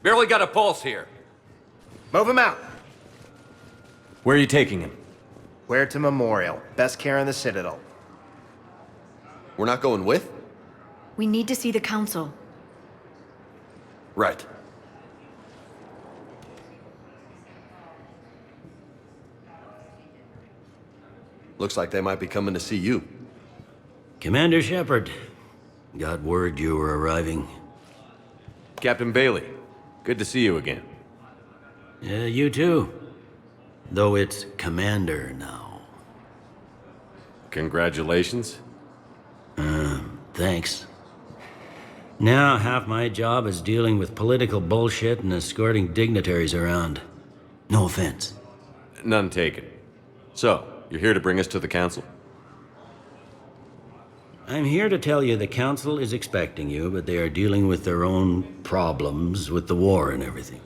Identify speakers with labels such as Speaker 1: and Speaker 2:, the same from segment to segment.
Speaker 1: Barely got a pulse here.
Speaker 2: Move him out.
Speaker 1: Where are you taking him?
Speaker 2: Where to Memorial. Best care in the Citadel.
Speaker 3: We're not going with?
Speaker 4: We need to see the Council.
Speaker 3: Right. Looks like they might be coming to see you.
Speaker 5: Commander Shepard, got word you were arriving.
Speaker 1: Captain Bailey, good to see you again.
Speaker 5: Yeah, you too. Though it's Commander now.
Speaker 1: Congratulations.
Speaker 5: Thanks. Now half my job is dealing with political bullshit and escorting dignitaries around. No offense.
Speaker 1: None taken. So, you're here to bring us to the Council?
Speaker 5: I'm here to tell you the Council is expecting you, but they are dealing with their own problems with the war and everything.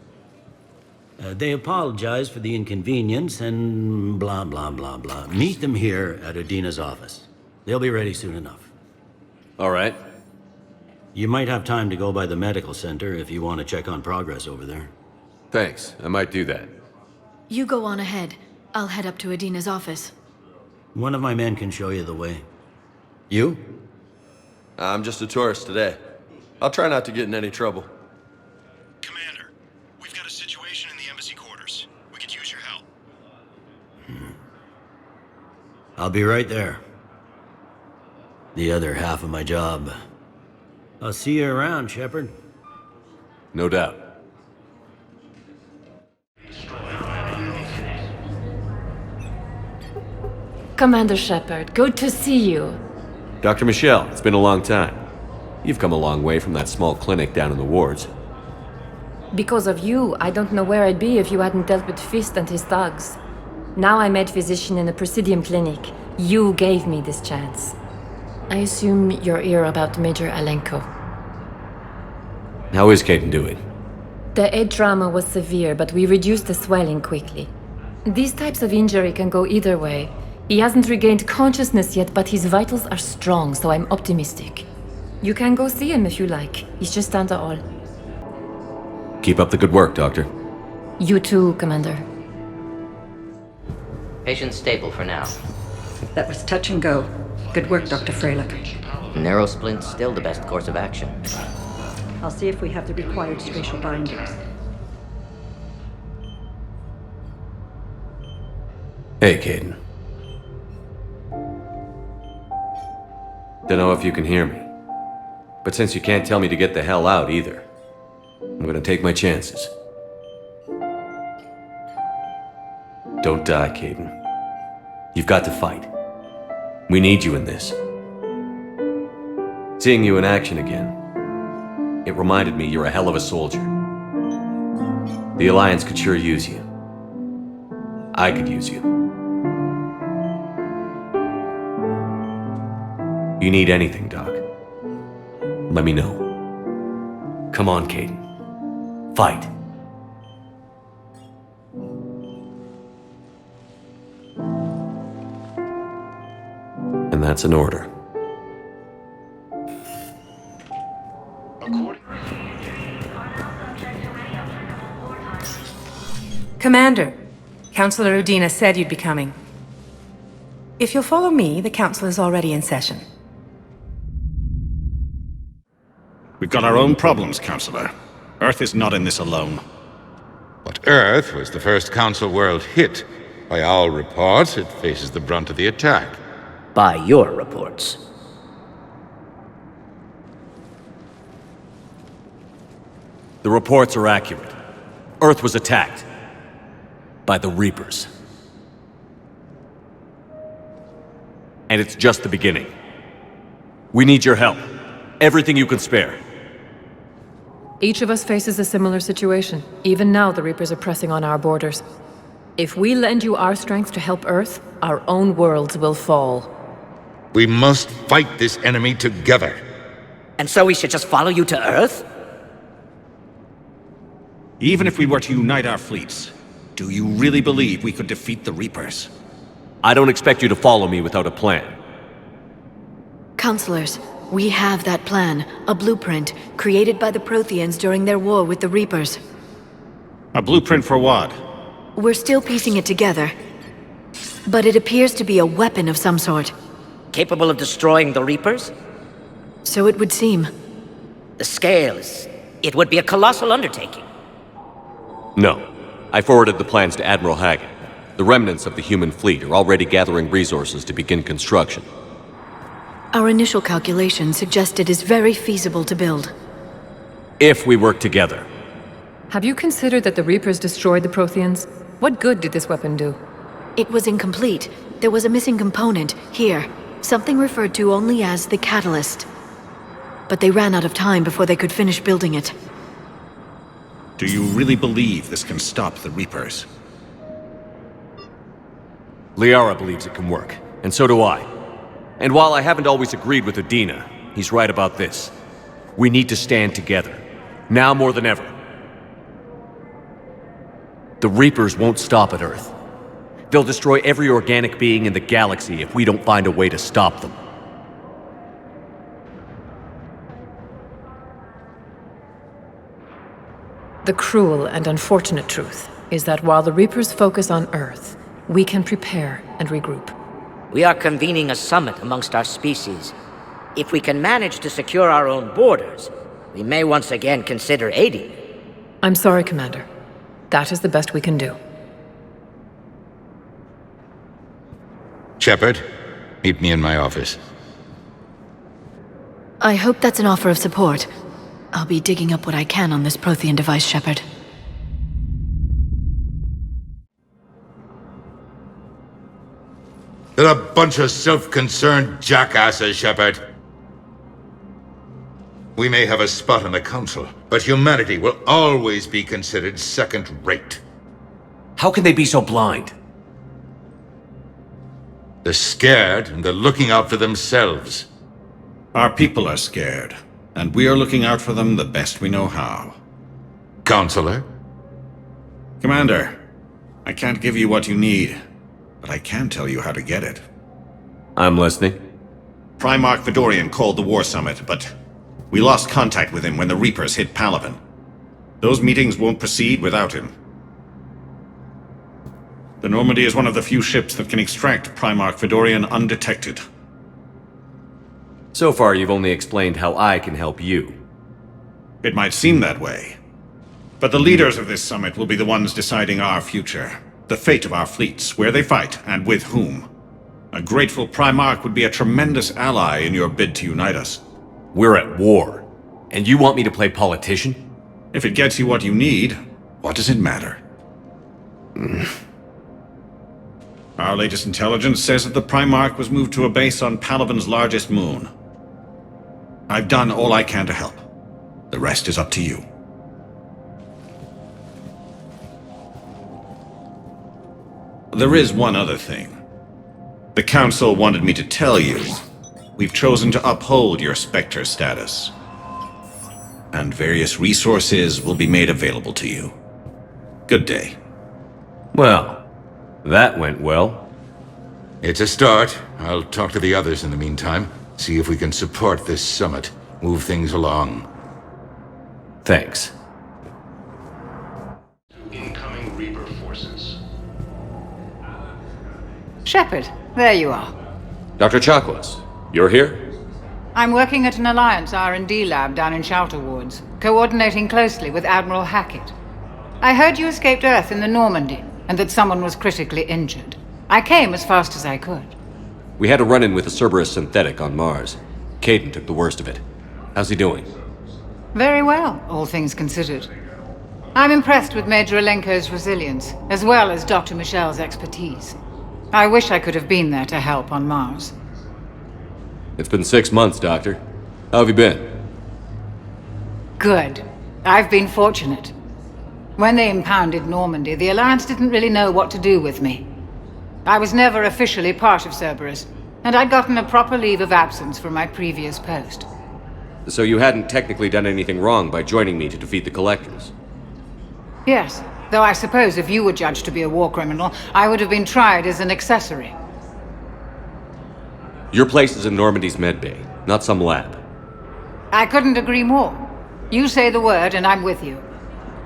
Speaker 5: They apologize for the inconvenience and blah, blah, blah, blah. Meet them here at Adina's office. They'll be ready soon enough.
Speaker 1: All right.
Speaker 5: You might have time to go by the medical center if you want to check on progress over there.
Speaker 1: Thanks, I might do that.
Speaker 4: You go on ahead. I'll head up to Adina's office.
Speaker 5: One of my men can show you the way. You?
Speaker 3: I'm just a tourist today. I'll try not to get in any trouble.
Speaker 6: Commander, we've got a situation in the embassy quarters. We could use your help.
Speaker 5: I'll be right there. The other half of my job. I'll see you around, Shepard.
Speaker 1: No doubt.
Speaker 7: Commander Shepard, good to see you.
Speaker 1: Dr. Michelle, it's been a long time. You've come a long way from that small clinic down in the wards.
Speaker 7: Because of you, I don't know where I'd be if you hadn't dealt with Fist and his thugs. Now I'm head physician in a Presidium clinic. You gave me this chance. I assume you're here about Major Alenko.
Speaker 1: How is Caden doing?
Speaker 7: The head trauma was severe, but we reduced the swelling quickly. These types of injury can go either way. He hasn't regained consciousness yet, but his vitals are strong, so I'm optimistic. You can go see him if you like. He's just down the hall.
Speaker 1: Keep up the good work, Doctor.
Speaker 7: You too, Commander.
Speaker 8: Patient stable for now.
Speaker 9: That was touch and go. Good work, Dr. Freilich.
Speaker 8: Narrow splint's still the best course of action.
Speaker 9: I'll see if we have the required spatial bindings.
Speaker 1: Hey, Caden. Don't know if you can hear me. But since you can't tell me to get the hell out either, I'm gonna take my chances. Don't die, Caden. You've got to fight. We need you in this. Seeing you in action again, it reminded me you're a hell of a soldier. The Alliance could sure use you. I could use you. You need anything, Doc, let me know. Come on, Caden. Fight. And that's an order.
Speaker 10: Commander, Councillor Udina said you'd be coming. If you'll follow me, the council is already in session.
Speaker 6: We've got our own problems, Councillor. Earth is not in this alone.
Speaker 11: But Earth was the first Council world hit. By all reports, it faces the brunt of the attack.
Speaker 8: By your reports.
Speaker 1: The reports are accurate. Earth was attacked. By the Reapers. And it's just the beginning. We need your help. Everything you can spare.
Speaker 7: Each of us faces a similar situation. Even now, the Reapers are pressing on our borders. If we lend you our strength to help Earth, our own worlds will fall.
Speaker 11: We must fight this enemy together.
Speaker 8: And so we should just follow you to Earth?
Speaker 6: Even if we were to unite our fleets, do you really believe we could defeat the
Speaker 1: I don't expect you to follow me without a plan.
Speaker 4: Counselors, We have that plan, a blueprint, created by the Protheans during their war with the Reapers.
Speaker 6: A blueprint for what?
Speaker 4: We're still piecing it together. But it appears to be a weapon of some sort.
Speaker 8: Capable of destroying the Reapers?
Speaker 4: So it would seem.
Speaker 8: The scale is... It would be a colossal undertaking.
Speaker 1: No. I forwarded the plans to Admiral Haggett. The remnants of the human fleet are already gathering resources to begin construction.
Speaker 4: Our initial calculations suggest it is very feasible to build.
Speaker 1: If we work together.
Speaker 7: Have you considered that the Reapers destroyed the Protheans? What good did this weapon do?
Speaker 4: It was incomplete. There was a missing component, here. Something referred to only as the catalyst. But they ran out of time before they could finish building it.
Speaker 6: Do you really believe this can stop the Reapers?
Speaker 1: Liara believes it can work, and so do I. And while I haven't always agreed with Udina, he's right about this. We need to stand together. Now more than ever. The Reapers won't stop at Earth. They'll destroy every organic being in the galaxy if we don't find a way to stop them.
Speaker 7: The cruel and unfortunate truth is that while the Reapers focus on Earth, we can prepare and regroup.
Speaker 8: We are convening a summit amongst our species. If we can manage to secure our own borders, we may once again consider aiding you.
Speaker 7: I'm sorry, Commander. That is the best we can do.
Speaker 11: Shepard, meet me in my office.
Speaker 4: I hope that's an offer of support. I'll be digging up what I can on this Prothean device, Shepard.
Speaker 11: They're a bunch of self-concerned jackasses, Shepard. We may have a spot on the Council, but humanity will always be considered second-rate.
Speaker 1: How can they be so blind?
Speaker 11: They're scared, and they're looking out for themselves.
Speaker 6: Our people are scared, and we are looking out for them the best we know how.
Speaker 11: Counselor?
Speaker 6: Commander, I can't give you what you need, but I can tell you how to get it.
Speaker 1: I'm listening.
Speaker 6: Primarch Fedorian called the War Summit, but we lost contact with him when the Reapers hit Palaven. Those meetings won't proceed without him. The Normandy is one of the few ships that can extract Primarch Fedorian undetected.
Speaker 1: So far, you've only explained how I can help you.
Speaker 6: It might seem that way, but the leaders of this summit will be the ones deciding our future. The fate of our fleets, where they fight, and with whom. A grateful Primarch would be a tremendous ally in your bid to unite us.
Speaker 1: We're at war, and you want me to play politician?
Speaker 6: If it gets you what you need, what does it matter? Our latest intelligence says that the Primarch was moved to a base on Palaven's largest moon. I've done all I can to help. The rest is up to you. There is one other thing. The Council wanted me to tell you. We've chosen to uphold your Spectre status. And various resources will be made available to you. Good day.
Speaker 1: Well, that went well.
Speaker 11: It's a start. I'll talk to the others in the meantime. See if we can support this summit. Move things along.
Speaker 1: Thanks.
Speaker 6: Incoming Reaper forces.
Speaker 12: Shepard, there you are.
Speaker 1: Dr. Chakwas, you're here?
Speaker 12: I'm working at an Alliance R&D lab down in Shelter Woods, coordinating closely with Admiral Hackett. I heard you escaped Earth in the Normandy, and that someone was critically injured. I came as fast as I could.
Speaker 1: We had a run-in with a Cerberus synthetic on Mars. Caden took the worst of it. How's he doing?
Speaker 12: Very well, all things considered. I'm impressed with Major Alenko's resilience, as well as Dr. Michel's expertise. I wish I could have been there to help on Mars.
Speaker 1: It's been 6 months, Doctor. How have you been?
Speaker 12: Good. I've been fortunate. When they impounded Normandy, the Alliance didn't really know what to do with me. I was never officially part of Cerberus, and I'd gotten a proper leave of absence from my previous post.
Speaker 1: So you hadn't technically done anything wrong by joining me to defeat the Collectors?
Speaker 12: Yes, though I suppose if you were judged to be a war criminal, I would have been tried as an accessory.
Speaker 1: Your place is in Normandy's medbay. not some lab.
Speaker 12: I couldn't agree more. You say the word and I'm with you.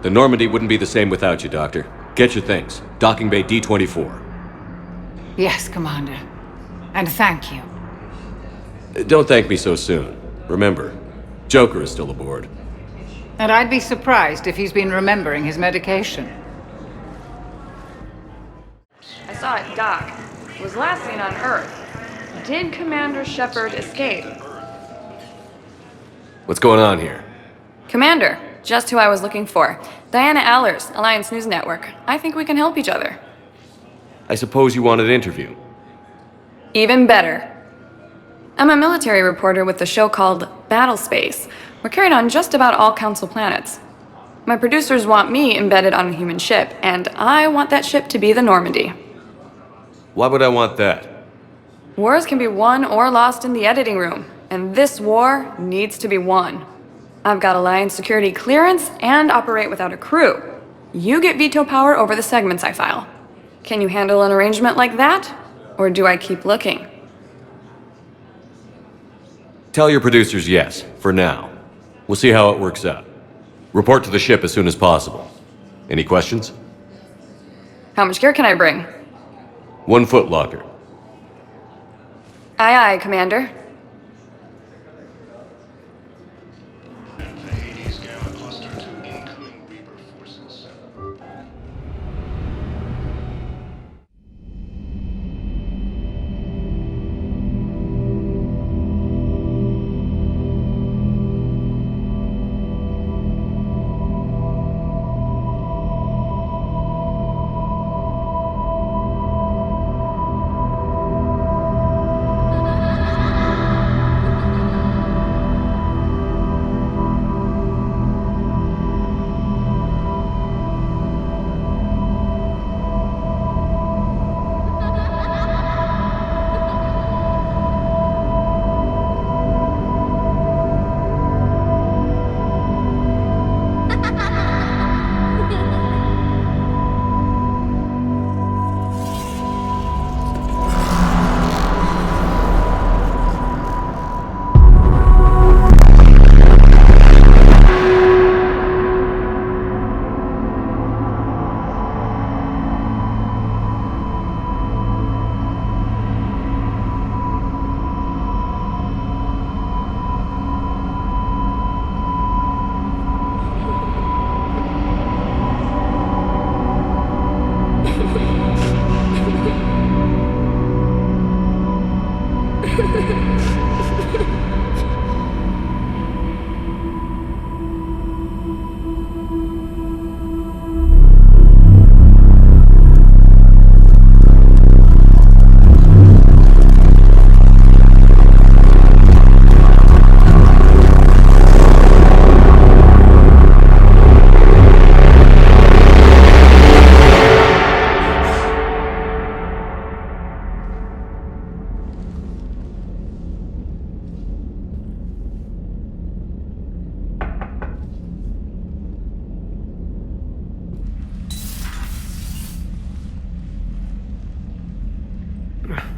Speaker 1: The Normandy wouldn't be the same without you, Doctor. Get your things. Docking Bay D-24.
Speaker 12: Yes, Commander. And thank you.
Speaker 1: Don't thank me so soon. Remember, Joker is still aboard.
Speaker 12: And I'd be surprised if he's been remembering his medication.
Speaker 13: I saw it dock. It was last seen on Earth. Did Commander Shepard escape?
Speaker 1: What's going on here?
Speaker 13: Commander, just who I was looking for. Diana Allers, Alliance News Network. I think we can help each other.
Speaker 1: I suppose you want an interview.
Speaker 13: Even better. I'm a military reporter with a show called Battle Space. We're carried on just about all Council planets. My producers want me embedded on a human ship, and I want that ship to be the Normandy.
Speaker 1: Why would I want that?
Speaker 13: Wars can be won or lost in the editing room, and this war needs to be won. I've got Alliance security clearance and operate without a crew. You get veto power over the segments I file. Can you handle an arrangement like that? Or do I keep looking?
Speaker 1: Tell your producers yes, for now. We'll see how it works out. Report to the ship as soon as possible. Any questions?
Speaker 13: How much gear can I bring?
Speaker 1: 1 foot locker.
Speaker 13: Aye, aye, Commander.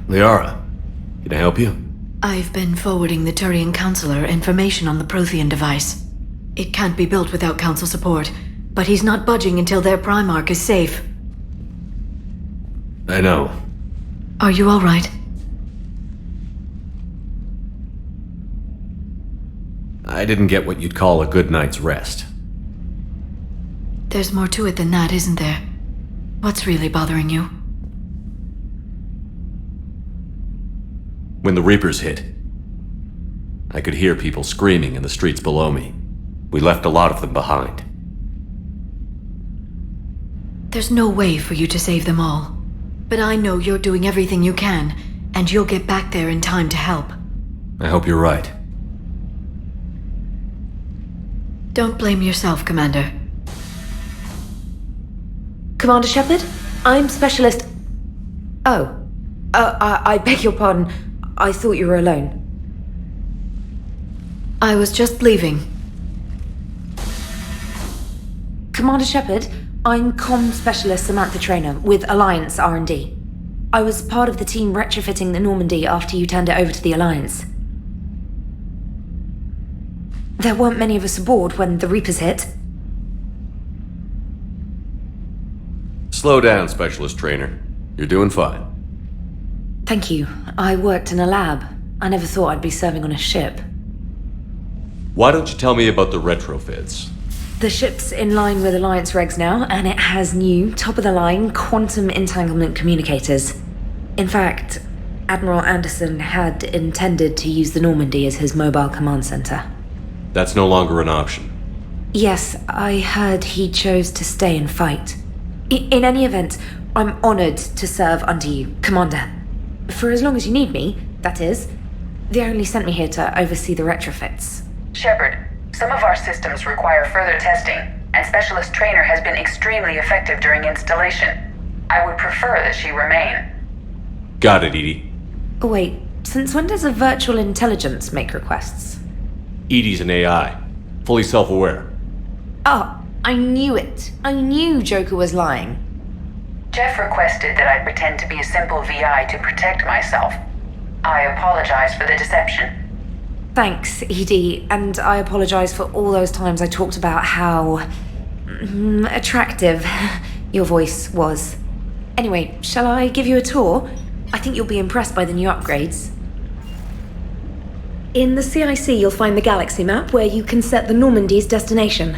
Speaker 1: Liara, can I help you?
Speaker 4: I've been forwarding the Turian Counselor information on the Prothean device. It can't be built without Council support, but he's not budging until their Primarch is safe.
Speaker 1: I know.
Speaker 4: Are you all right?
Speaker 1: I didn't get what you'd call a good night's rest.
Speaker 4: There's more to it than that, isn't there? What's really bothering you?
Speaker 1: When the Reapers hit, I could hear people screaming in the streets below me. We left a lot of them behind.
Speaker 4: There's no way for you to save them all. But I know you're doing everything you can, and you'll get back there in time to help.
Speaker 1: I hope you're right.
Speaker 4: Don't blame yourself, Commander.
Speaker 14: Commander Shepard? I'm Specialist... Oh. I beg your pardon. I thought you were alone.
Speaker 4: I was just leaving.
Speaker 14: Commander Shepard, I'm Comm Specialist Samantha Traynor with Alliance R&D. I was part of the team retrofitting the Normandy after you turned it over to the Alliance. There weren't many of us aboard when the Reapers hit.
Speaker 1: Slow down, Specialist Trainer. You're doing fine.
Speaker 14: Thank you. I worked in a lab. I never thought I'd be serving on a ship.
Speaker 1: Why don't you tell me about the retrofits?
Speaker 14: The ship's in line with Alliance regs now, and it has new, top-of-the-line quantum entanglement communicators. In fact, Admiral Anderson had intended to use the Normandy as his mobile command center.
Speaker 1: That's no longer an option.
Speaker 14: Yes, I heard he chose to stay and fight. In any event, I'm honored to serve under you, Commander. For as long as you need me, that is. They only sent me here to oversee the retrofits.
Speaker 15: Shepard, some of our systems require further testing, and Specialist Trainer has been extremely effective during installation. I would prefer that she remain.
Speaker 1: Got it, Edie.
Speaker 14: Oh, wait, since when does a virtual intelligence make requests?
Speaker 1: Edie's an AI. Fully self-aware.
Speaker 14: Oh, I knew it. I knew Joker was lying.
Speaker 15: Jeff requested that I pretend to be a simple VI to protect myself. I apologize for the deception.
Speaker 14: Thanks, Edie, and I apologize for all those times I talked about how attractive your voice was. Anyway, shall I give you a tour? I think you'll be impressed by the new upgrades. In the CIC, you'll find the galaxy map where you can set the Normandy's destination.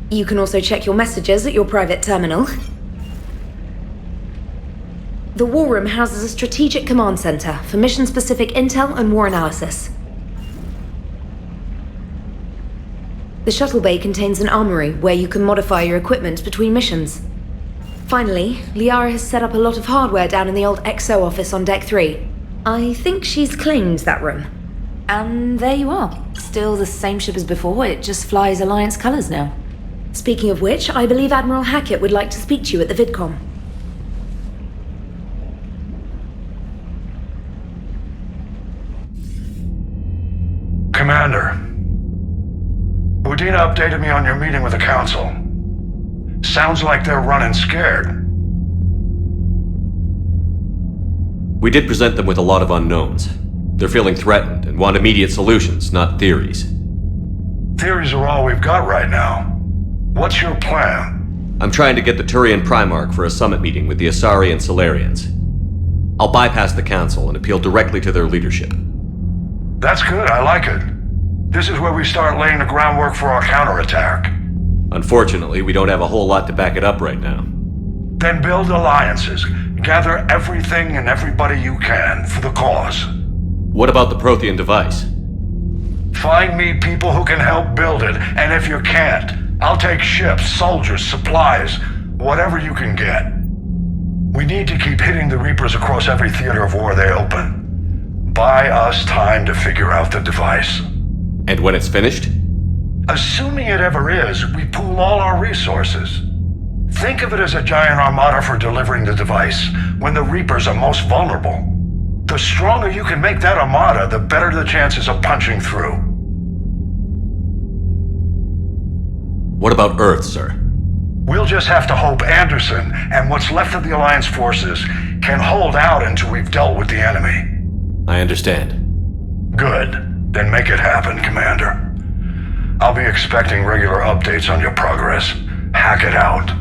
Speaker 14: You can also check your messages at your private terminal. The War Room houses a strategic command center for mission-specific intel and war analysis. The shuttle bay contains an armory where you can modify your equipment between missions. Finally, Liara has set up a lot of hardware down in the old XO office on Deck 3. I think she's claimed that room. And there you are. Still the same ship as before, it just flies Alliance colors now. Speaking of which, I believe Admiral Hackett would like to speak to you at the VidCom.
Speaker 16: Commander, Udina updated me on your meeting with the Council. Sounds like they're running scared.
Speaker 1: We did present them with a lot of unknowns. They're feeling threatened and want immediate solutions, not theories.
Speaker 16: Theories are all we've got right now. What's your plan?
Speaker 1: I'm trying to get the Turian Primarch for a summit meeting with the Asari and Solarians. I'll bypass the Council and appeal directly to their leadership.
Speaker 16: That's good, I like it. This is where we start laying the groundwork for our counterattack.
Speaker 1: Unfortunately, we don't have a whole lot to back it up right now.
Speaker 16: Then build alliances. Gather everything and everybody you can for the cause.
Speaker 1: What about the Prothean device?
Speaker 16: Find me people who can help build it, and if you can't, I'll take ships, soldiers, supplies, whatever you can get. We need to keep hitting the Reapers across every theater of war they open. Buy us time to figure out the device.
Speaker 1: And when it's finished?
Speaker 16: Assuming it ever is, we pool all our resources. Think of it as a giant armada for delivering the device, when the Reapers are most vulnerable. The stronger you can make that armada, the better the chances of punching through.
Speaker 1: What about Earth, sir?
Speaker 16: We'll just have to hope Anderson and what's left of the Alliance forces can hold out until we've dealt with the enemy.
Speaker 1: I understand.
Speaker 16: Good. Then make it happen, Commander. I'll be expecting regular updates on your progress. Hack it out.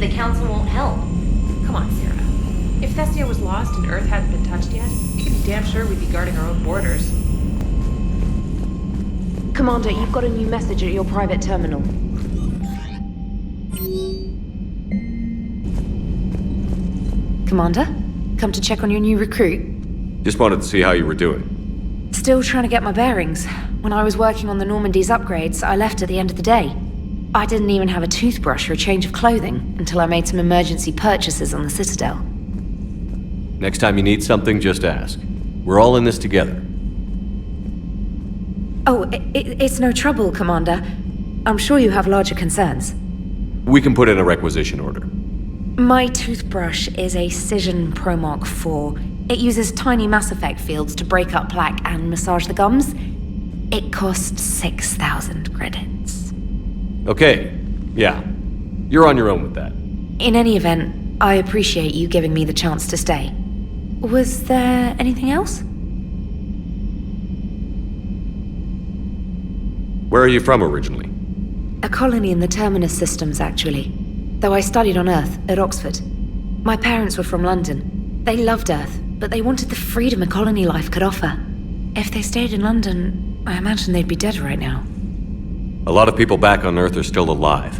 Speaker 14: The Council won't help. Come on, Sarah.
Speaker 17: If Thestia was lost and Earth hadn't been touched yet, you can be damn sure we'd be guarding our own borders.
Speaker 14: Commander, you've got a new message at your private terminal. Commander? Come to check on your new recruit?
Speaker 1: Just wanted to see how you were doing.
Speaker 14: Still trying to get my bearings. When I was working on the Normandy's upgrades, I left at the end of the day. I didn't even have a toothbrush or a change of clothing until I made some emergency purchases on the Citadel.
Speaker 1: Next time you need something, just ask. We're all in this together.
Speaker 14: Oh, it's no trouble, Commander. I'm sure you have larger concerns.
Speaker 1: We can put in a requisition order.
Speaker 14: My toothbrush is a Cision Pro Mark IV. It uses tiny Mass Effect fields to break up plaque and massage the gums. It costs 6,000 credits.
Speaker 1: Okay, yeah. You're on your own with that.
Speaker 14: In any event, I appreciate you giving me the chance to stay. Was there anything else?
Speaker 1: Where are you from originally?
Speaker 14: A colony in the Terminus systems, actually. Though I studied on Earth, at Oxford. My parents were from London. They loved Earth, but they wanted the freedom a colony life could offer. If they stayed in London, I imagine they'd be dead right now.
Speaker 1: A lot of people back on Earth are still alive,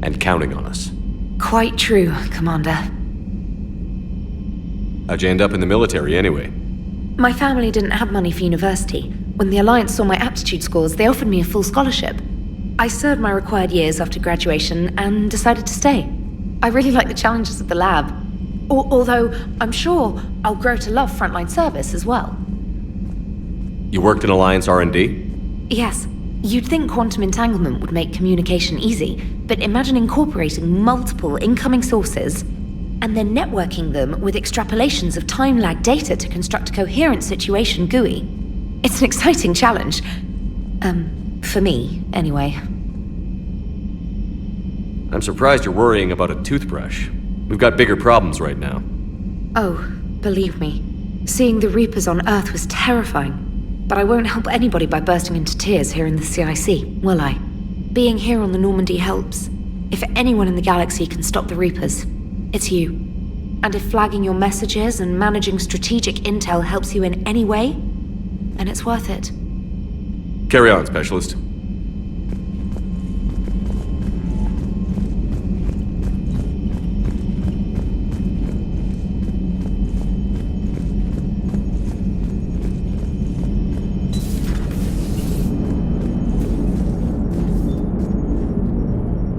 Speaker 1: and counting on us.
Speaker 14: Quite true, Commander.
Speaker 1: How'd you end up in the military, anyway?
Speaker 14: My family didn't have money for university. When the Alliance saw my aptitude scores, they offered me a full scholarship. I served my required years after graduation and decided to stay. I really like the challenges of the lab. Although, I'm sure I'll grow to love frontline service as well.
Speaker 1: You worked in Alliance R&D?
Speaker 14: Yes. You'd think quantum entanglement would make communication easy, but imagine incorporating multiple incoming sources and then networking them with extrapolations of time-lag data to construct a coherent situation GUI. It's an exciting challenge. For me, anyway.
Speaker 1: I'm surprised you're worrying about a toothbrush. We've got bigger problems right now.
Speaker 14: Oh, believe me. Seeing the Reapers on Earth was terrifying. But I won't help anybody by bursting into tears here in the CIC, will I? Being here on the Normandy helps. If anyone in the galaxy can stop the Reapers, it's you. And if flagging your messages and managing strategic intel helps you in any way, then it's worth it.
Speaker 1: Carry on, Specialist.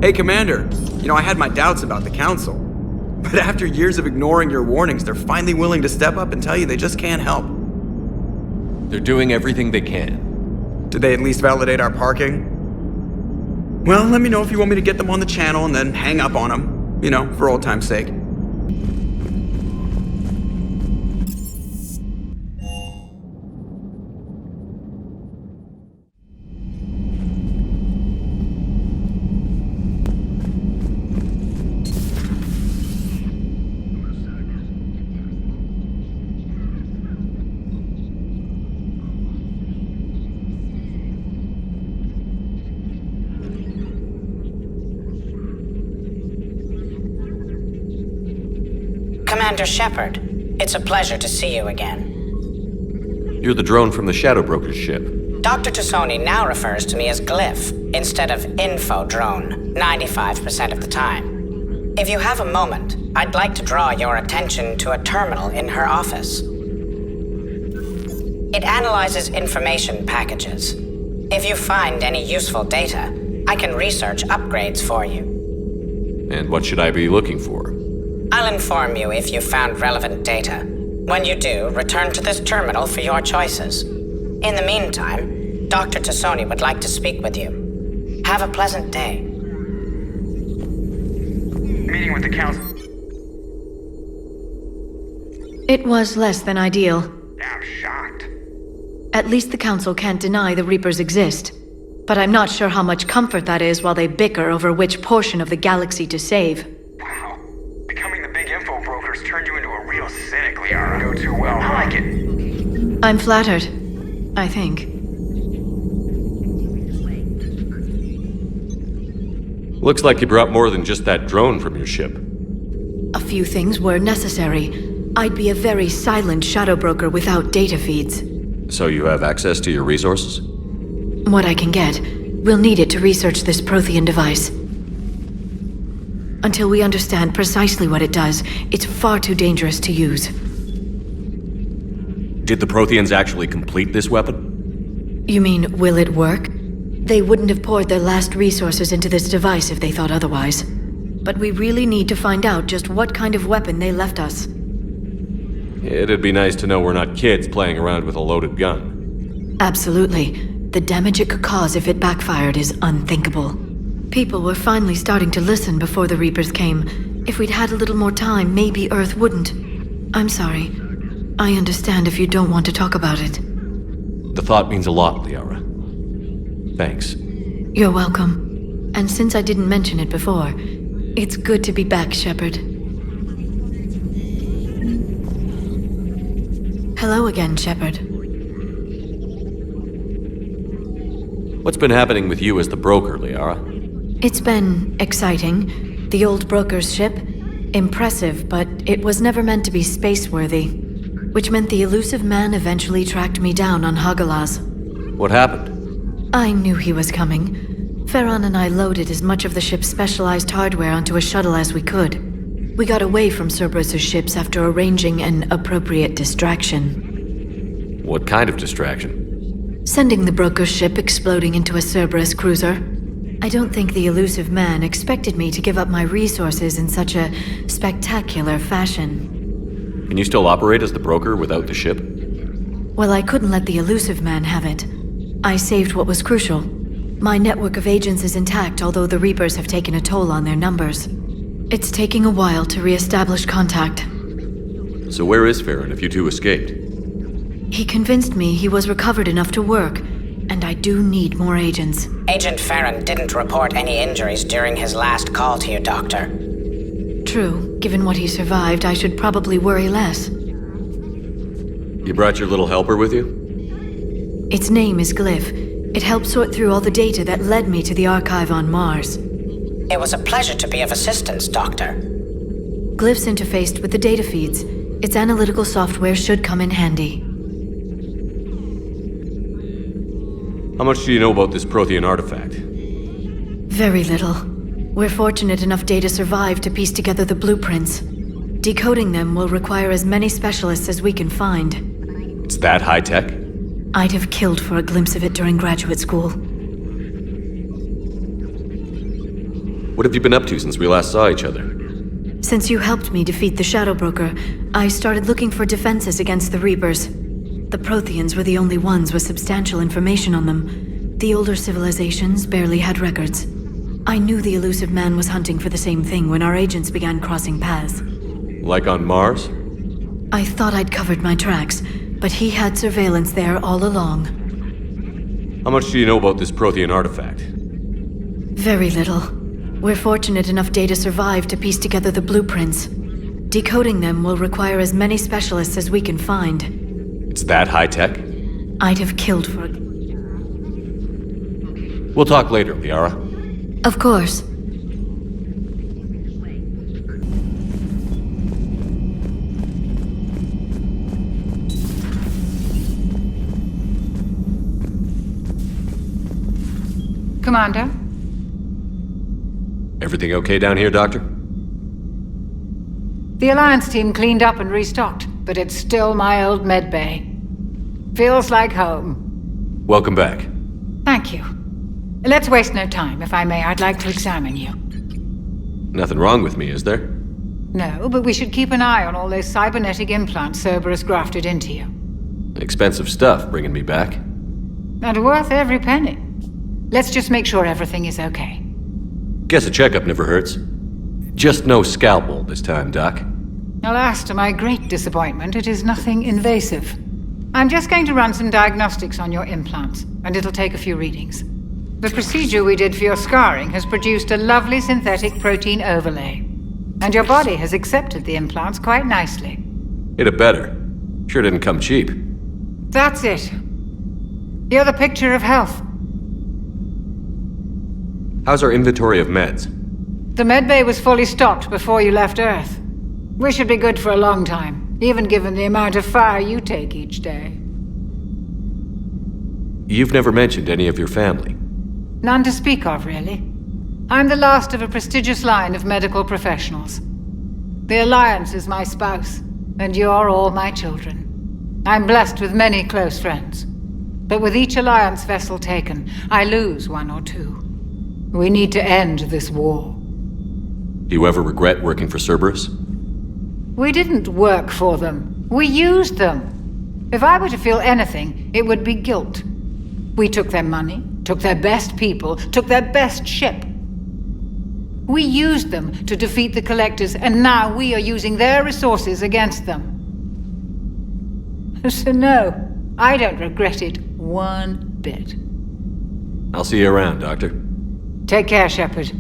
Speaker 18: Hey, Commander. You know, I had my doubts about the Council. But after years of ignoring your warnings, they're finally willing to step up and tell you they just can't help.
Speaker 1: They're doing everything they can.
Speaker 18: Did they at least validate our parking? Well, let me know if you want me to get them on the channel and then hang up on them. You know, for old time's sake.
Speaker 8: Commander Shepard, it's a pleasure to see you again.
Speaker 1: You're the drone from the Shadow Broker's ship.
Speaker 8: Dr. Tassoni now refers to me as Glyph, instead of Info Drone, 95% of the time. If you have a moment, I'd like to draw your attention to a terminal in her office. It analyzes information packages. If you find any useful data, I can research upgrades for you.
Speaker 1: And what should I be looking for?
Speaker 8: I'll inform you if you've found relevant data. When you do, return to this terminal for your choices. In the meantime, Dr. Tassoni would like to speak with you. Have a pleasant day.
Speaker 19: Meeting with the Council.
Speaker 4: It was less than ideal.
Speaker 19: I'm shocked.
Speaker 4: At least the Council can't deny the Reapers exist. But I'm not sure how much comfort that is while they bicker over which portion of the galaxy to save.
Speaker 19: Wow. Becoming the big info brokers turned you into a real cynic, Liara. Go too well. I like it.
Speaker 4: I'm flattered. I think.
Speaker 1: Looks like you brought more than just that drone from your ship.
Speaker 4: A few things were necessary. I'd be a very silent shadow broker without data feeds.
Speaker 1: So you have access to your resources?
Speaker 4: What I can get. We'll need it to research this Prothean device. Until we understand precisely what it does, it's far too dangerous to use.
Speaker 1: Did the Protheans actually complete this weapon?
Speaker 4: You mean, will it work? They wouldn't have poured their last resources into this device if they thought otherwise. But we really need to find out just what kind of weapon they left us.
Speaker 1: It'd be nice to know we're not kids playing around with a loaded gun.
Speaker 4: Absolutely. The damage it could cause if it backfired is unthinkable. People were finally starting to listen before the Reapers came. If we'd had a little more time, maybe Earth wouldn't. I'm sorry. I understand if you don't want to talk about it.
Speaker 1: The thought means a lot, Liara. Thanks.
Speaker 4: You're welcome. And since I didn't mention it before, it's good to be back, Shepard. Hello again, Shepard.
Speaker 1: What's been happening with you as the broker, Liara?
Speaker 4: It's been exciting. The old broker's ship? Impressive, but it was never meant to be space-worthy. Which meant the elusive man eventually tracked me down on Hagalaz.
Speaker 1: What happened?
Speaker 4: I knew he was coming. Farron and I loaded as much of the ship's specialized hardware onto a shuttle as we could. We got away from Cerberus' ships after arranging an appropriate distraction.
Speaker 1: What kind of distraction?
Speaker 4: Sending the broker's ship exploding into a Cerberus cruiser. I don't think the elusive man expected me to give up my resources in such a spectacular fashion.
Speaker 1: Can you still operate as the broker without the ship?
Speaker 4: Well, I couldn't let the elusive man have it. I saved what was crucial. My network of agents is intact, although the Reapers have taken a toll on their numbers. It's taking a while to re-establish contact.
Speaker 1: So where is Farron if you two escaped?
Speaker 4: He convinced me he was recovered enough to work, and I do need more agents.
Speaker 8: Agent Farron didn't report any injuries during his last call to you, Doctor.
Speaker 4: True. Given what he survived, I should probably worry less.
Speaker 1: You brought your little helper with you?
Speaker 4: Its name is Glyph. It helped sort through all the data that led me to the archive on Mars.
Speaker 8: It was a pleasure to be of assistance, Doctor.
Speaker 4: Glyph's interfaced with the data feeds. Its analytical software should come in handy.
Speaker 1: How much do you know about this Prothean artifact?
Speaker 4: Very little. We're fortunate enough data survived to piece together the blueprints. Decoding them will require as many specialists as we can find.
Speaker 1: It's that high-tech?
Speaker 4: I'd have killed for a glimpse of it during graduate school.
Speaker 1: What have you been up to since we last saw each other?
Speaker 4: Since you helped me defeat the Shadow Broker, I started looking for defenses against the Reapers. The Protheans were the only ones with substantial information on them. The older civilizations barely had records. I knew the elusive man was hunting for the same thing when our agents began crossing paths.
Speaker 1: Like on Mars?
Speaker 4: I thought I'd covered my tracks, but he had surveillance there all along.
Speaker 1: How much do you know about this Prothean artifact?
Speaker 4: Very little. We're fortunate enough data survived to piece together the blueprints. Decoding them will require as many specialists as we can find.
Speaker 1: It's that high-tech?
Speaker 4: I'd have killed for it.
Speaker 1: We'll talk later, Liara.
Speaker 4: Of course.
Speaker 12: Commander?
Speaker 1: Everything okay down here, Doctor?
Speaker 12: The Alliance team cleaned up and restocked, but it's still my old medbay. Feels like home.
Speaker 1: Welcome back.
Speaker 12: Thank you. Let's waste no time. If I may, I'd like to examine you.
Speaker 1: Nothing wrong with me, is there?
Speaker 12: No, but we should keep an eye on all those cybernetic implants Cerberus grafted into you.
Speaker 1: Expensive stuff bringing me back.
Speaker 12: And worth every penny. Let's just make sure everything is okay.
Speaker 1: Guess a checkup never hurts. Just no scalpel this time, Doc.
Speaker 12: Alas, to my great disappointment, it is nothing invasive. I'm just going to run some diagnostics on your implants, and it'll take a few readings. The procedure we did for your scarring has produced a lovely synthetic protein overlay. And your body has accepted the implants quite nicely.
Speaker 1: Hit it better. Sure didn't come cheap.
Speaker 12: That's it. You're the picture of health.
Speaker 1: How's our inventory of meds?
Speaker 12: The medbay was fully stocked before you left Earth. We should be good for a long time, even given the amount of fire you take each day.
Speaker 1: You've never mentioned any of your family.
Speaker 12: None to speak of, really. I'm the last of a prestigious line of medical professionals. The Alliance is my spouse, and you're all my children. I'm blessed with many close friends. But with each Alliance vessel taken, I lose one or two. We need to end this war.
Speaker 1: Do you ever regret working for Cerberus?
Speaker 12: We didn't work for them. We used them. If I were to feel anything, it would be guilt. We took their money, took their best people, took their best ship. We used them to defeat the Collectors, and now we are using their resources against them. So no, I don't regret it one bit.
Speaker 1: I'll see you around, Doctor.
Speaker 12: Take care, Shepard.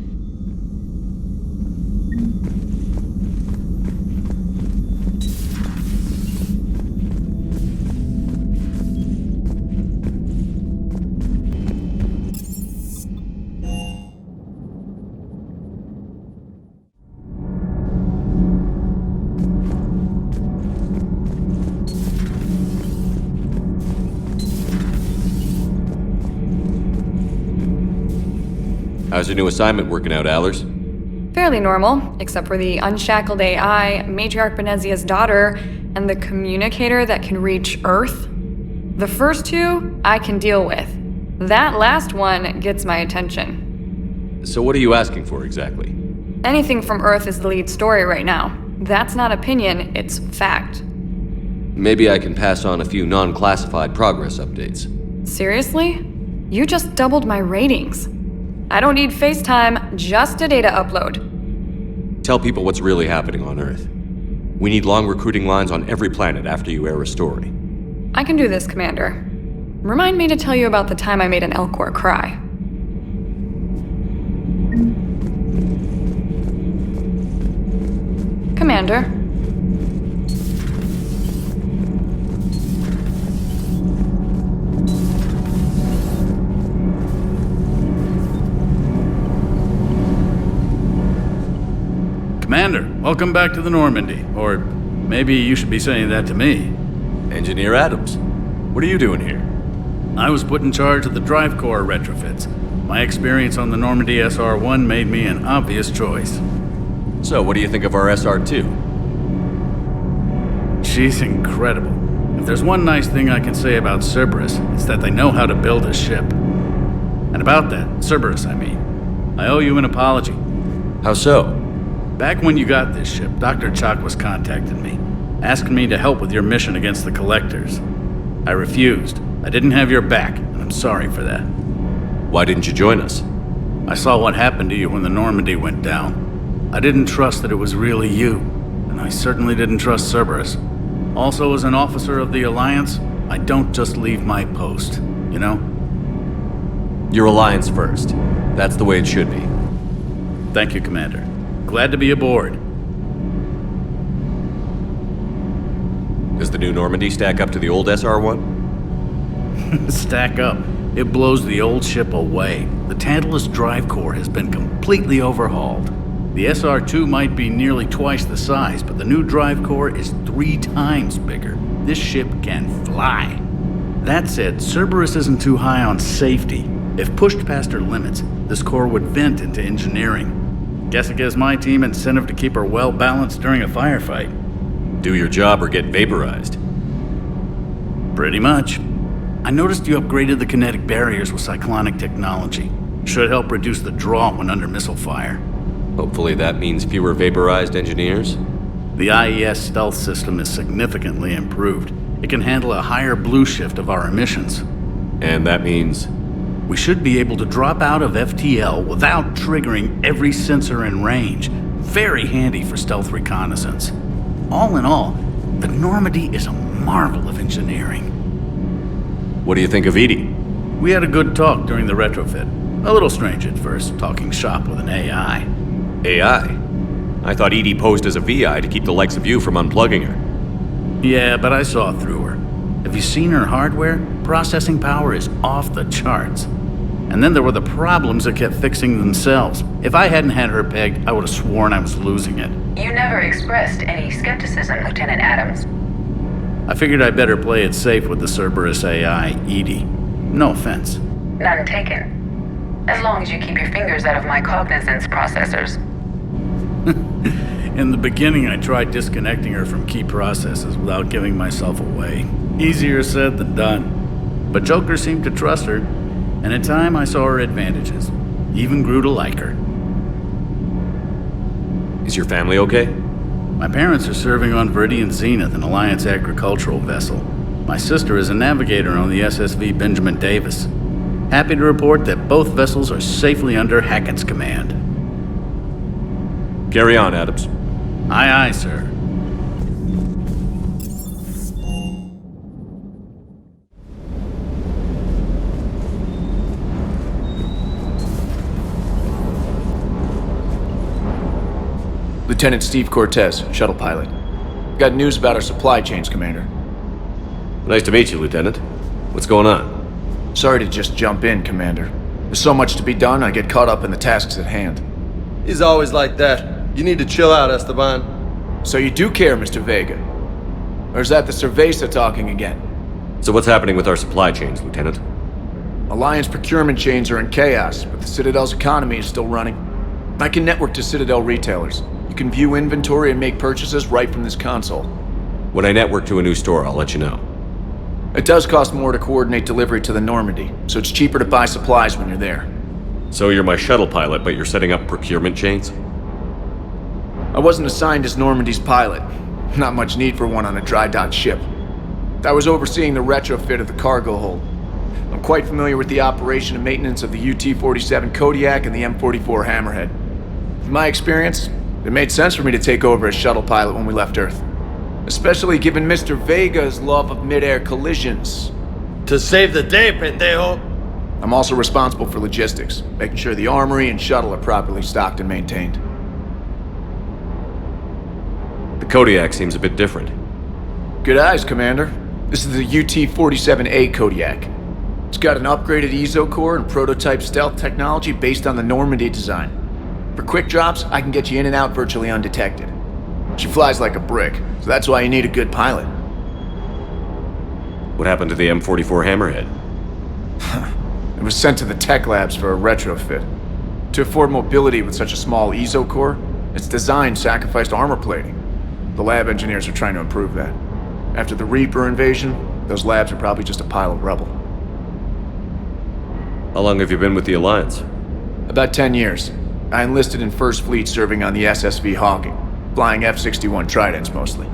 Speaker 1: How's your new assignment working out, Allers?
Speaker 13: Fairly normal, except for the unshackled AI, Matriarch Benezia's daughter, and the communicator that can reach Earth. The first two, I can deal with. That last one gets my attention.
Speaker 1: So what are you asking for exactly?
Speaker 13: Anything from Earth is the lead story right now. That's not opinion, it's fact.
Speaker 1: Maybe I can pass on a few non-classified progress updates.
Speaker 13: Seriously? You just doubled my ratings. I don't need FaceTime, just a data upload.
Speaker 1: Tell people what's really happening on Earth. We need long recruiting lines on every planet after you air a story.
Speaker 13: I can do this, Commander. Remind me to tell you about the time I made an Elcor cry. Commander.
Speaker 20: Commander, welcome back to the Normandy. Or maybe you should be saying that to me.
Speaker 1: Engineer Adams, what are you doing here?
Speaker 20: I was put in charge of the drive core retrofits. My experience on the Normandy SR-1 made me an obvious choice.
Speaker 1: So, what do you think of our SR-2?
Speaker 20: She's incredible. If there's one nice thing I can say about Cerberus, it's that they know how to build a ship. And about that, Cerberus, I mean. I owe you an apology.
Speaker 1: How so?
Speaker 20: Back when you got this ship, Dr. Chakwas contacted me, asking me to help with your mission against the Collectors. I refused. I didn't have your back, and I'm sorry for that.
Speaker 1: Why didn't you join us?
Speaker 20: I saw what happened to you when the Normandy went down. I didn't trust that it was really you, and I certainly didn't trust Cerberus. Also, as an officer of the Alliance, I don't just leave my post, you know?
Speaker 1: Your Alliance first. That's the way it should be.
Speaker 20: Thank you, Commander. Glad to be aboard.
Speaker 1: Does the new Normandy stack up to the old SR-1?
Speaker 20: Stack up. It blows the old ship away. The Tantalus drive core has been completely overhauled. The SR-2 might be nearly twice the size, but the new drive core is 3 times bigger. This ship can fly. That said, Cerberus isn't too high on safety. If pushed past her limits, this core would vent into engineering. Guess it gives my team incentive to keep her well balanced during a firefight.
Speaker 1: Do your job or get vaporized.
Speaker 20: Pretty much. I noticed you upgraded the kinetic barriers with cyclonic technology. Should help reduce the draw when under missile fire.
Speaker 1: Hopefully that means fewer vaporized engineers?
Speaker 20: The IES stealth system is significantly improved. It can handle a higher blue shift of our emissions.
Speaker 1: And that means?
Speaker 20: We should be able to drop out of FTL without triggering every sensor in range. Very handy for stealth reconnaissance. All in all, the Normandy is a marvel of engineering.
Speaker 1: What do you think of Edie?
Speaker 20: We had a good talk during the retrofit. A little strange at first, talking shop with an AI.
Speaker 1: AI? I thought Edie posed as a VI to keep the likes of you from unplugging her.
Speaker 20: Yeah, but I saw through her. Have you seen her hardware? Processing power is off the charts. And then there were the problems that kept fixing themselves. If I hadn't had her pegged, I would have sworn I was losing it.
Speaker 15: You never expressed any skepticism, Lieutenant Adams.
Speaker 20: I figured I'd better play it safe with the Cerberus AI, Edie. No offense.
Speaker 15: None taken. As long as you keep your fingers out of my cognizance processors.
Speaker 20: In the beginning, I tried disconnecting her from key processes without giving myself away. Easier said than done. But Joker seemed to trust her, and in time I saw her advantages. Even grew to like her.
Speaker 1: Is your family okay?
Speaker 20: My parents are serving on Viridian Zenith, an Alliance agricultural vessel. My sister is a navigator on the SSV Benjamin Davis. Happy to report that both vessels are safely under Hackett's command.
Speaker 1: Carry on, Adams.
Speaker 20: Aye, aye, sir.
Speaker 21: Lieutenant Steve Cortez, shuttle pilot. Got news about our supply chains, Commander.
Speaker 1: Nice to meet you, Lieutenant. What's going on?
Speaker 21: Sorry to just jump in, Commander. There's so much to be done, I get caught up in the tasks at hand.
Speaker 3: He's always like that. You need to chill out, Esteban.
Speaker 21: So you do care, Mr. Vega? Or is that the Cerveza talking again?
Speaker 1: So what's happening with our supply chains, Lieutenant?
Speaker 21: Alliance procurement chains are in chaos, but the Citadel's economy is still running. I can network to Citadel retailers. You can view inventory and make purchases right from this console.
Speaker 1: When I network to a new store, I'll let you know.
Speaker 21: It does cost more to coordinate delivery to the Normandy, so it's cheaper to buy supplies when you're there.
Speaker 1: So you're my shuttle pilot, but you're setting up procurement chains?
Speaker 21: I wasn't assigned as Normandy's pilot. Not much need for one on a dry dock ship. I was overseeing the retrofit of the cargo hold. I'm quite familiar with the operation and maintenance of the UT-47 Kodiak and the M44 Hammerhead. In my experience, it made sense for me to take over as shuttle pilot when we left Earth. Especially given Mr. Vega's love of mid-air collisions.
Speaker 3: To save the day, pendejo!
Speaker 21: I'm also responsible for logistics, making sure the armory and shuttle are properly stocked and maintained.
Speaker 1: The Kodiak seems a bit different.
Speaker 21: Good eyes, Commander. This is the UT-47A Kodiak. It's got an upgraded EZO core and prototype stealth technology based on the Normandy design. For quick drops, I can get you in and out virtually undetected. She flies like a brick, so that's why you need a good pilot.
Speaker 1: What happened to the M44 Hammerhead?
Speaker 21: It was sent to the tech labs for a retrofit. To afford mobility with such a small EZO core, its design sacrificed armor plating. The lab engineers are trying to improve that. After the Reaper invasion, those labs are probably just a pile of rubble.
Speaker 1: How long have you been with the Alliance?
Speaker 21: About 10 years. I enlisted in First Fleet serving on the SSV Hawking, flying F-61 Tridents mostly.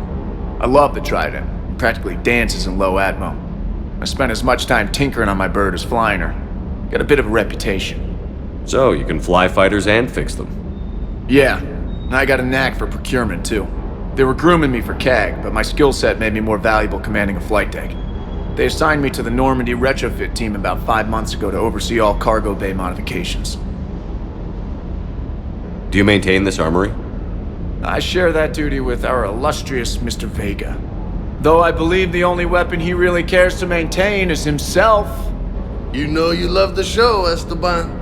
Speaker 21: I love the Trident. It practically dances in low atmo. I spent as much time tinkering on my bird as flying her. Got a bit of a reputation.
Speaker 1: So, you can fly fighters and fix them?
Speaker 21: Yeah, and I got a knack for procurement too. They were grooming me for CAG, but my skill set made me more valuable commanding a flight deck. They assigned me to the Normandy retrofit team about 5 months ago to oversee all cargo bay modifications.
Speaker 1: Do you maintain this armory?
Speaker 21: I share that duty with our illustrious Mr. Vega. Though I believe the only weapon he really cares to maintain is himself.
Speaker 3: You know you love the show, Esteban.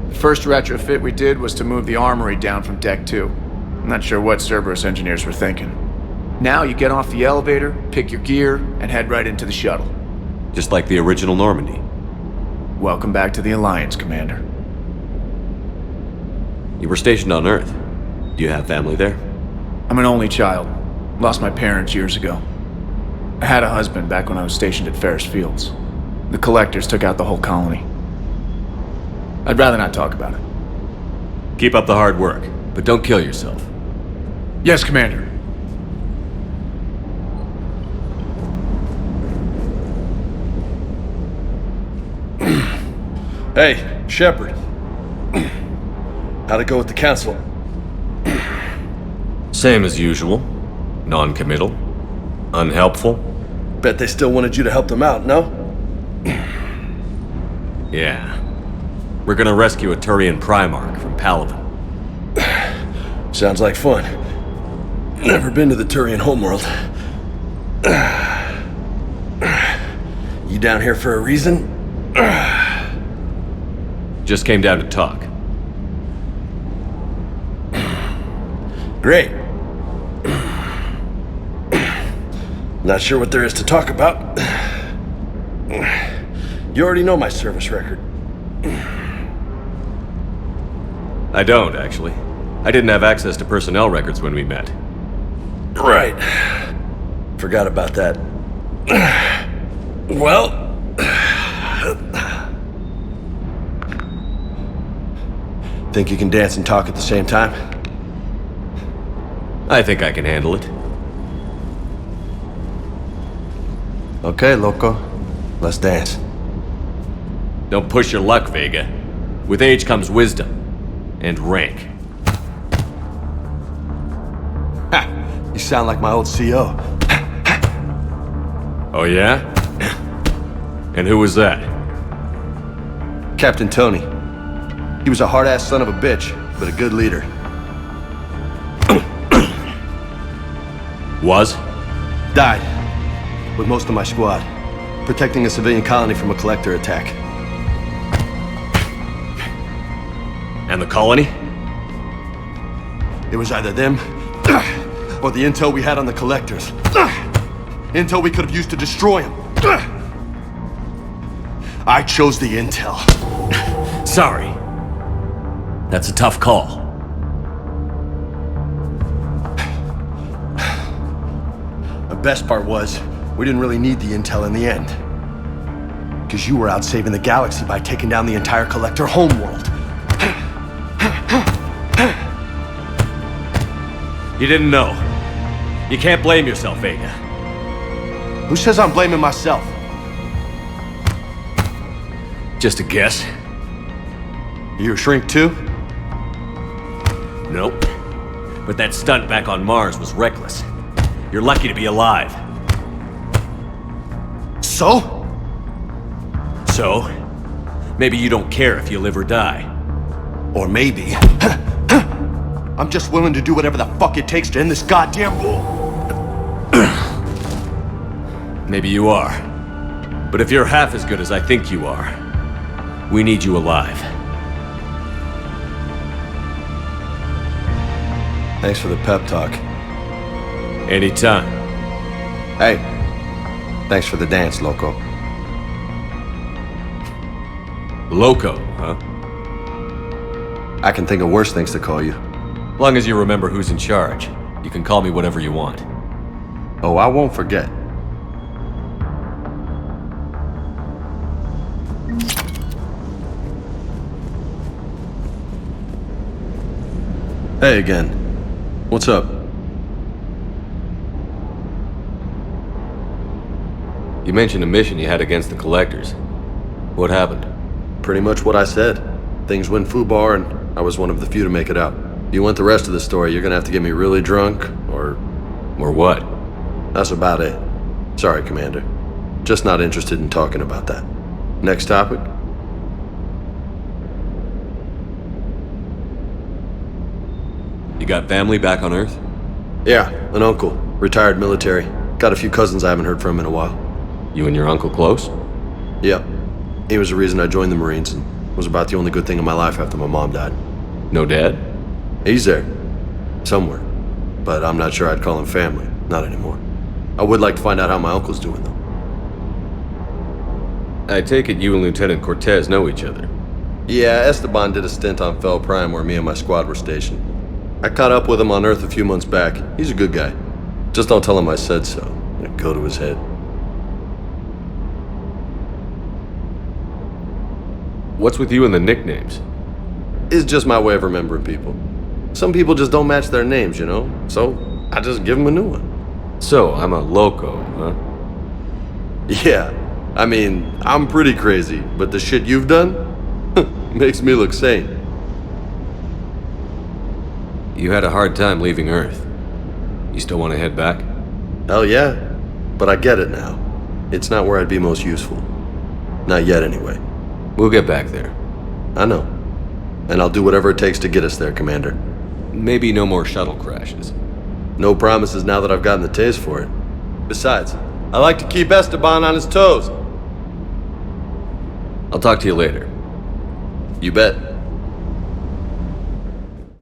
Speaker 21: The first retrofit we did was to move the armory down from Deck 2. I'm not sure what Cerberus engineers were thinking. Now you get off the elevator, pick your gear, and head right into the shuttle.
Speaker 1: Just like the original Normandy.
Speaker 21: Welcome back to the Alliance, Commander.
Speaker 1: You were stationed on Earth. Do you have family there?
Speaker 21: I'm an only child. Lost my parents years ago. I had a husband back when I was stationed at Ferris Fields. The Collectors took out the whole colony. I'd rather not talk about it.
Speaker 1: Keep up the hard work, but don't kill yourself.
Speaker 21: Yes, Commander.
Speaker 3: Hey, Shepard. How'd it go with the Council?
Speaker 1: Same as usual. Non-committal. Unhelpful.
Speaker 3: Bet they still wanted you to help them out, no?
Speaker 1: Yeah. We're gonna rescue a Turian Primarch from Palaven.
Speaker 3: Sounds like fun. Never been to the Turian homeworld. You down here for a reason?
Speaker 1: Just came down to talk.
Speaker 3: Great. Not sure what there is to talk about. You already know my service record.
Speaker 1: I don't, actually. I didn't have access to personnel records when we met.
Speaker 3: Right. Forgot about that. Well... Think you can dance and talk at the same time?
Speaker 1: I think I can handle it.
Speaker 3: Okay, loco. Let's dance.
Speaker 1: Don't push your luck, Vega. With age comes wisdom. And rank.
Speaker 3: Ha! You sound like my old CO.
Speaker 1: Oh yeah? And who was that?
Speaker 3: Captain Tony. He was a hard-ass son of a bitch, but a good leader.
Speaker 1: Was?
Speaker 3: Died. With most of my squad. Protecting a civilian colony from a collector attack.
Speaker 1: And the colony?
Speaker 3: It was either them, or the intel we had on the collectors. Intel we could have used to destroy them. I chose the intel.
Speaker 1: Sorry. That's a tough call.
Speaker 3: The best part was, we didn't really need the intel in the end. Because you were out saving the galaxy by taking down the entire collector homeworld.
Speaker 1: You didn't know. You can't blame yourself, Vega.
Speaker 3: Who says I'm blaming myself?
Speaker 1: Just a guess.
Speaker 3: You a shrink too?
Speaker 1: Nope. But that stunt back on Mars was reckless. You're lucky to be alive.
Speaker 3: So?
Speaker 1: So? Maybe you don't care if you live or die.
Speaker 3: Or maybe... I'm just willing to do whatever the fuck it takes to end this goddamn war.
Speaker 1: Maybe you are. But if you're half as good as I think you are, we need you alive.
Speaker 3: Thanks for the pep talk.
Speaker 1: Anytime.
Speaker 3: Hey, thanks for the dance, loco.
Speaker 1: Loco, huh?
Speaker 3: I can think of worse things to call you.
Speaker 1: Long as you remember who's in charge, you can call me whatever you want.
Speaker 3: Oh, I won't forget. Hey again. What's up?
Speaker 1: You mentioned a mission you had against the Collectors. What happened?
Speaker 3: Pretty much what I said. Things went foobar and I was one of the few to make it out. If you want the rest of the story, you're gonna have to get me really drunk, or...
Speaker 1: Or what?
Speaker 3: That's about it. Sorry, Commander. Just not interested in talking about that. Next topic?
Speaker 1: You got family back on Earth?
Speaker 3: Yeah, an uncle. Retired military. Got a few cousins I haven't heard from in a while.
Speaker 1: You and your uncle close?
Speaker 3: Yep. He was the reason I joined the Marines and was about the only good thing in my life after my mom died.
Speaker 1: No dad?
Speaker 3: He's there. Somewhere. But I'm not sure I'd call him family. Not anymore. I would like to find out how my uncle's doing, though.
Speaker 1: I take it you and Lieutenant Cortez know each other.
Speaker 3: Yeah, Esteban did a stint on Fel Prime where me and my squad were stationed. I caught up with him on Earth a few months back. He's a good guy. Just don't tell him I said so. It'd go to his head.
Speaker 1: What's with you and the nicknames?
Speaker 3: It's just my way of remembering people. Some people just don't match their names, you know? So, I just give them a new one.
Speaker 1: So, I'm a loco, huh?
Speaker 3: Yeah. I mean, I'm pretty crazy, but the shit you've done makes me look sane.
Speaker 1: You had a hard time leaving Earth. You still want to head back?
Speaker 3: Hell yeah. But I get it now. It's not where I'd be most useful. Not yet, anyway.
Speaker 1: We'll get back there.
Speaker 3: I know. And I'll do whatever it takes to get us there, Commander.
Speaker 1: Maybe no more shuttle crashes.
Speaker 3: No promises now that I've gotten the taste for it. Besides, I like to keep Esteban on his toes.
Speaker 1: I'll talk to you later.
Speaker 3: You bet.